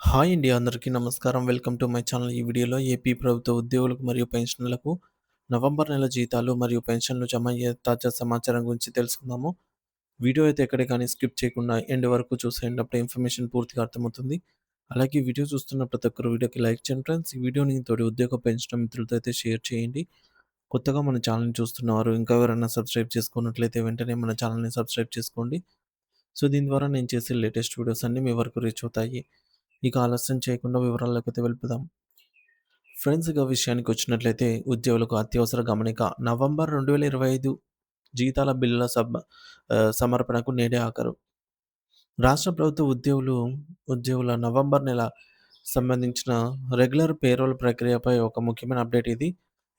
Hi అండి. అందరికీ నమస్కారం. Welcome to my channel. ఈ వీడియోలో ఏపీ ప్రభుత్వ ఉద్యోగులకు మరియు పెన్షనర్లకు నవంబర్ నెల జీతాలు మరియు పెన్షన్లు జమ అయ్యే తాజా సమాచారం గురించి తెలుసుకుందాము. వీడియో అయితే ఎక్కడే కానీ స్కిప్ చేయకుండా ఎండ్ వరకు చూసేయండి. అప్పుడే ఇన్ఫర్మేషన్ పూర్తిగా అర్థమవుతుంది. అలాగే వీడియో చూస్తున్న ప్రతి ఒక్కరు వీడియోకి లైక్ చేయండి ఫ్రెండ్స్. ఈ వీడియోని తోటి ఉద్యోగ పెన్షన్ మిత్రులతో అయితే షేర్ చేయండి. కొత్తగా మన ఛానల్‌ని చూస్తున్నవారు ఇంకా ఎవరైనా సబ్స్క్రైబ్ చేసుకున్నట్లయితే వెంటనే మన ఛానల్‌ని సబ్స్క్రైబ్ చేసుకోండి. సో, దీని ద్వారా నేను చేసే లేటెస్ట్ వీడియోస్ అన్నీ మీ వరకు రీచ్ అవుతాయి. ఇక ఆలస్యం చేయకుండా వివరాల్లోకైతే వెళ్ళిపోదాం. ఫ్రెండ్స్ ఇక విషయానికొచ్చినట్లయితే ఉద్యోగులకు అత్యవసర గమనిక. నవంబర్ 2025 జీతాల బిల్లుల సమర్పణకు నేడే ఆఖరు. రాష్ట్ర ప్రభుత్వ ఉద్యోగుల నవంబర్ నెల సంబంధించిన రెగ్యులర్ పేరోల్ ప్రక్రియపై ఒక ముఖ్యమైన అప్డేట్ ఇది.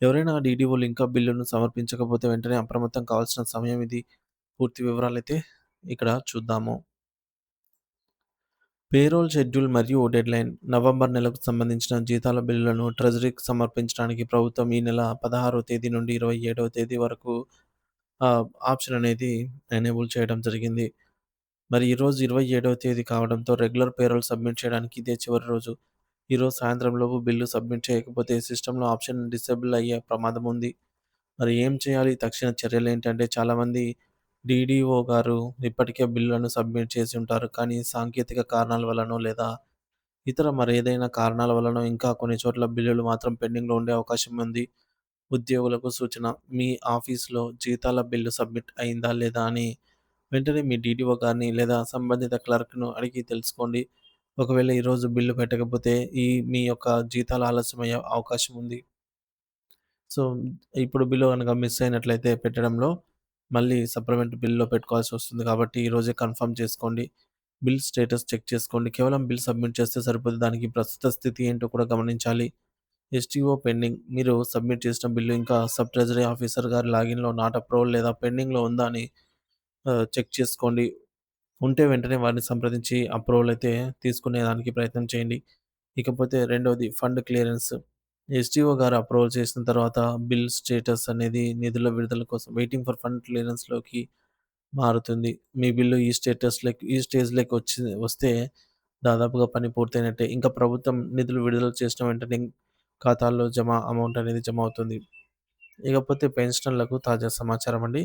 ఎవరైనా డీడీఓలు ఇంకా బిల్లును సమర్పించకపోతే వెంటనే అప్రమత్తం కావాల్సిన సమయం ఇది. పూర్తి వివరాలైతే ఇక్కడ చూద్దాము. పేరోల్ షెడ్యూల్ మరియు డెడ్‌లైన్. నవంబర్ నెలకు సంబంధించిన జీతాల బిల్లులను ట్రెజరీకి సమర్పించడానికి ప్రభుత్వం ఈ నెల 16వ తేదీ నుండి 27వ తేదీ వరకు ఆప్షన్ అనేది ఎనేబుల్ చేయడం జరిగింది. మరి ఈరోజు 27వ తేదీ కావడంతో రెగ్యులర్ పేరోల్ సబ్మిట్ చేయడానికి ఇదే చివరి రోజు. ఈరోజు సాయంత్రం లోపు బిల్లు సబ్మిట్ చేయకపోతే సిస్టమ్‌లో ఆప్షన్ డిసేబుల్ అయ్యే ప్రమాదం ఉంది. మరి ఏం చేయాలి? తక్షణ చర్యలేంటంటే చాలామంది డీడీఓ గారు ఇప్పటికే బిల్లులను సబ్మిట్ చేసి ఉంటారు. కానీ సాంకేతిక కారణాల వల్లనో లేదా ఇతర మరేదైనా కారణాల వల్లనో ఇంకా కొన్ని చోట్ల బిల్లులు మాత్రం పెండింగ్‌లో ఉండే అవకాశం ఉంది. ఉద్యోగులకు సూచన: మీ ఆఫీస్‌లో జీతాల బిల్లు సబ్మిట్ అయిందా లేదా అని వెంటనే మీ డీడీఓ గారిని లేదా సంబంధిత క్లర్క్‌ను అడిగి తెలుసుకోండి. ఒకవేళ ఈరోజు బిల్లు పెట్టకపోతే మీ యొక్క జీతాలు ఆలస్యమయ్యే అవకాశం ఉంది. సో, ఇప్పుడు బిల్లు గనక మిస్ అయినట్లయితే పెట్టడంలో మళ్ళీ సప్లిమెంట్ బిల్‌లో పెట్టుకోవాల్సొస్తుంది కాబట్టి ఈరోజే కన్ఫర్మ్ చేసుకోండి. బిల్ స్టేటస్ చెక్ చేసుకోండి. కేవలం బిల్ సబ్మిట్ చేస్తే సరిపోదు. దానికి ప్రస్తుత స్థితి ఏంటో కూడా గమనించాలి. STO pending. మీరు సబ్మిట్ చేసిన బిల్లు ఇంకా సబ్ ట్రెజరీ ఆఫీసర్ గారి లాగిన్‌లో నాట్ అప్రూవల్ లేదా పెండింగ్‌లో ఉందా అని చెక్ చేసుకోండి. ఉంటే వెంటనే వారిని సంప్రదించి అప్రూవల్ అయితే తీసుకునేదానికి ప్రయత్నం చేయండి. ఇకపోతే రెండోది ఫండ్ క్లియరెన్స్. ఎస్‌టీఓ గారు అప్రూవల్ చేసిన తర్వాత బిల్ స్టేటస్ అనేది నిధుల విడుదల కోసం వెయిటింగ్ ఫర్ ఫండ్ క్లియరెన్స్‌లోకి మారుతుంది. మీ బిల్లు ఈ స్టేజ్‌లోకి వస్తే దాదాపుగా పని పూర్తయినట్టే. ఇంకా ప్రభుత్వం నిధులు విడుదల చేసిన వెంటనే ఖాతాల్లో అమౌంట్ అనేది జమ అవుతుంది. ఇకపోతే పెన్షనర్లకు తాజా సమాచారం అండి.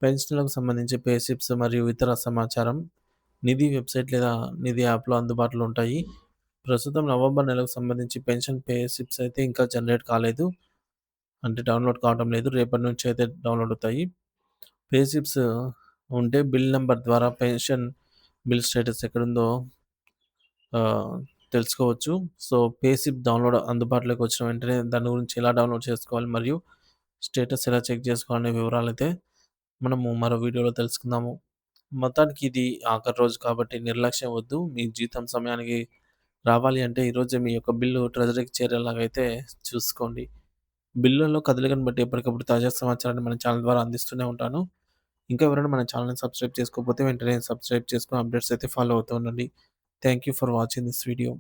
పెన్షన్‌లకు సంబంధించి పే స్లిప్స్ మరియు ఇతర సమాచారం నిధి వెబ్‌సైట్ లేదా నిధి యాప్‌లో అందుబాటులో ఉంటాయి. ప్రస్తుతం నవంబర్ నెలకు సంబంధించి పెన్షన్ పే స్లిప్స్ అయితే ఇంకా జనరేట్ కాలేదు. అంటే డౌన్‌లోడ్ కావడం లేదు. రేపటి నుంచి అయితే డౌన్‌లోడ్ అవుతాయి. పే స్లిప్స్ ఉంటే బిల్ నంబర్ ద్వారా పెన్షన్ బిల్ స్టేటస్ ఎక్కడుందో ఆహ్, తెలుసుకోవచ్చు. సో, పే స్లిప్ డౌన్‌లోడ్ అందుబాటులోకి వచ్చిన వెంటనే దాని గురించి ఎలా డౌన్‌లోడ్ చేసుకోవాలి మరియు స్టేటస్ ఎలా చెక్ చేసుకోవాలనే వివరాలైతే మనము మరో వీడియోలో తెలుసుకుందాము. మొత్తానికి ఇది ఆఖరి రోజు కాబట్టి నిర్లక్ష్యం వద్దు. మీ జీతం సమయానికి రావాలి అంటే ఈరోజే మీ యొక్క బిల్లు ట్రెజరీకి చేరేలాగైతే చూసుకోండి. బిల్లుల్లో కదలికను బట్టి ఎప్పటికప్పుడు తాజా సమాచారాన్ని మన ఛానల్ ద్వారా అందిస్తూనే ఉంటాను. ఇంకా ఎవరైనా మన ఛానల్‌ని సబ్స్క్రైబ్ చేసుకోకపోతే వెంటనే సబ్స్క్రైబ్ చేసుకొని అప్డేట్స్ అయితే ఫాలో అవుతూ ఉండండి. Thank you for watching this video.